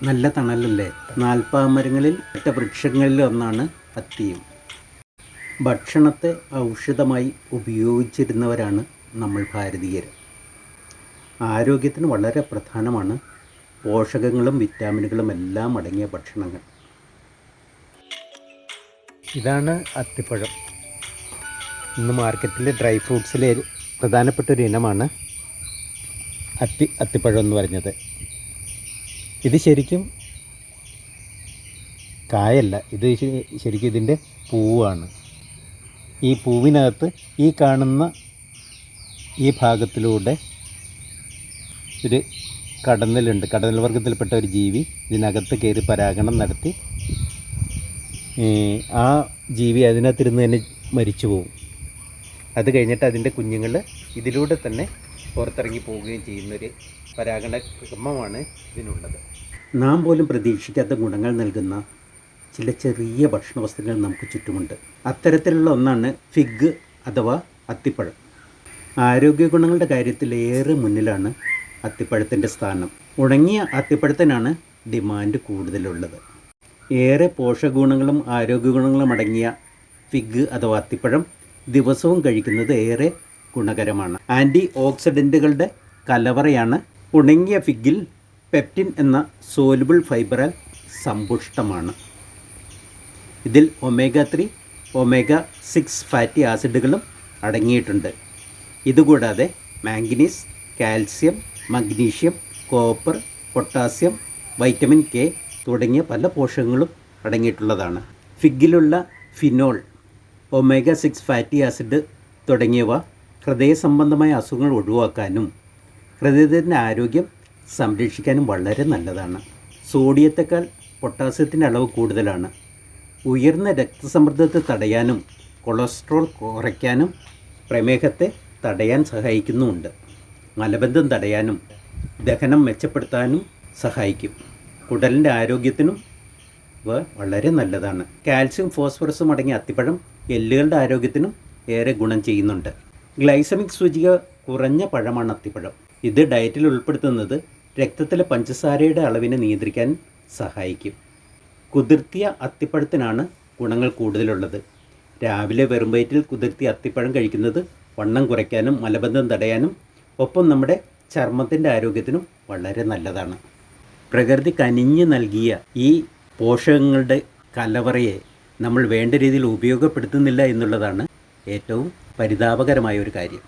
നല്ല തണലല്ലേ. നാൽപ്പാമരങ്ങളിൽ ഒറ്റ വൃക്ഷങ്ങളിൽ ഒന്നാണ് അത്തിയും. ഭക്ഷണത്തെ ഔഷധമായി ഉപയോഗിച്ചിരുന്നവരാണ് നമ്മൾ ഭാരതീയർ. ആരോഗ്യത്തിന് വളരെ പ്രധാനമാണ് പോഷകങ്ങളും വിറ്റാമിനുകളും എല്ലാം അടങ്ങിയ ഭക്ഷണങ്ങൾ. ഇതാണ് അത്തിപ്പഴം. ഇന്ന് മാർക്കറ്റിൽ ഡ്രൈ ഫ്രൂട്ട്സിലെ പ്രധാനപ്പെട്ടൊരു ഇനമാണ് അത്തിപ്പഴം എന്ന് പറഞ്ഞത്. ഇത് ശരിക്കും കായല്ല, ഇത് ശരിക്കും ഇതിൻ്റെ പൂവാണ്. ഈ പൂവിനകത്ത് ഈ കാണുന്ന ഈ ഭാഗത്തിലൂടെ ഒരു കടന്നലുണ്ട്. കടന്നൽ വർഗ്ഗത്തിൽപ്പെട്ട ഒരു ജീവി ഇതിനകത്ത് കയറി പരാഗണം നടത്തി ആ ജീവി അതിനകത്തിരുന്ന് തന്നെ മരിച്ചു പോകും. അത് കഴിഞ്ഞിട്ട് അതിൻ്റെ കുഞ്ഞുങ്ങൾ ഇതിലൂടെ തന്നെ പുറത്തിറങ്ങി പോവുകയും ചെയ്യുന്നൊരു പരാഗണ ക്രമമാണ് ഇതിനുള്ളത്. നാം പോലും പ്രതീക്ഷിക്കാത്ത ഗുണങ്ങൾ നൽകുന്ന ചില ചെറിയ ഭക്ഷണ വസ്തുക്കൾ നമുക്ക് ചുറ്റുമുണ്ട്. അത്തരത്തിലുള്ള ഒന്നാണ് ഫിഗ് അഥവാ അത്തിപ്പഴം. ആരോഗ്യ ഗുണങ്ങളുടെ കാര്യത്തിൽ ഏറെ മുന്നിലാണ് അത്തിപ്പഴത്തിൻ്റെ സ്ഥാനം. ഉണങ്ങിയ അത്തിപ്പഴത്തിനാണ് ഡിമാൻഡ് കൂടുതലുള്ളത്. ഏറെ പോഷകഗുണങ്ങളും ആരോഗ്യ ഗുണങ്ങളും അടങ്ങിയ ഫിഗ് അഥവാ അത്തിപ്പഴം ദിവസവും കഴിക്കുന്നത് ഏറെ ഗുണകരമാണ്. ആൻറ്റി ഓക്സിഡൻറ്റുകളുടെ കലവറയാണ്. ഉണങ്ങിയ ഫിഗിൽ പെപ്റ്റിൻ എന്ന സോലുബിൾ ഫൈബറാൽ സമ്പുഷ്ടമാണ്. ഇതിൽ ഒമേഗ 3, ഒമേഗ 6 ഫാറ്റി ആസിഡുകളും അടങ്ങിയിട്ടുണ്ട്. ഇതുകൂടാതെ manganese, calcium, magnesium, copper, potassium, vitamin K തുടങ്ങിയ പല പോഷകങ്ങളും അടങ്ങിയിട്ടുള്ളതാണ്. ഫിഗിലുള്ള ഫിനോൾ, ഒമേഗ 6 ഫാറ്റി ആസിഡ് തുടങ്ങിയവ ഹൃദയ സംബന്ധമായ അസുഖങ്ങൾ ഒഴിവാക്കാനും ഹൃദയത്തിൻ്റെ ആരോഗ്യം സംരക്ഷിക്കാനും വളരെ നല്ലതാണ്. സോഡിയത്തേക്കാൾ പൊട്ടാസ്യത്തിൻ്റെ അളവ് കൂടുതലാണ്. ഉയർന്ന രക്തസമ്മർദ്ദത്തെ തടയാനും കൊളസ്ട്രോൾ കുറയ്ക്കാനും പ്രമേഹത്തെ തടയാൻ സഹായിക്കുന്നുമുണ്ട്. മലബന്ധം തടയാനും ദഹനം മെച്ചപ്പെടുത്താനും സഹായിക്കും. കുടലിൻ്റെ ആരോഗ്യത്തിനും ഇവ വളരെ നല്ലതാണ്. കാൽസ്യം, ഫോസ്ഫറസും അടങ്ങിയ അത്തിപ്പഴം എല്ലുകളുടെ ആരോഗ്യത്തിനും ഏറെ ഗുണം ചെയ്യുന്നുണ്ട്. ഗ്ലൈസമിക് സൂചിക കുറഞ്ഞ പഴമാണ് അത്തിപ്പഴം. ഇത് ഡയറ്റിൽ ഉൾപ്പെടുത്തുന്നത് രക്തത്തിലെ പഞ്ചസാരയുടെ അളവിനെ നിയന്ത്രിക്കാൻ സഹായിക്കും. കുതിർത്തിയ അത്തിപ്പഴത്തിനാണ് ഗുണങ്ങൾ കൂടുതലുള്ളത്. രാവിലെ വെറും വയറ്റിൽ കുതിർത്തിയ അത്തിപ്പഴം കഴിക്കുന്നത് വണ്ണം കുറയ്ക്കാനും മലബന്ധം തടയാനും ഒപ്പം നമ്മുടെ ചർമ്മത്തിൻ്റെ ആരോഗ്യത്തിനും വളരെ നല്ലതാണ്. പ്രകൃതി കനിഞ്ഞ് നൽകിയ ഈ പോഷകങ്ങളുടെ കലവറയെ നമ്മൾ വേണ്ട രീതിയിൽ ഉപയോഗപ്പെടുത്തുന്നില്ല എന്നുള്ളതാണ് ഏറ്റവും പരിതാപകരമായ ഒരു കാര്യം.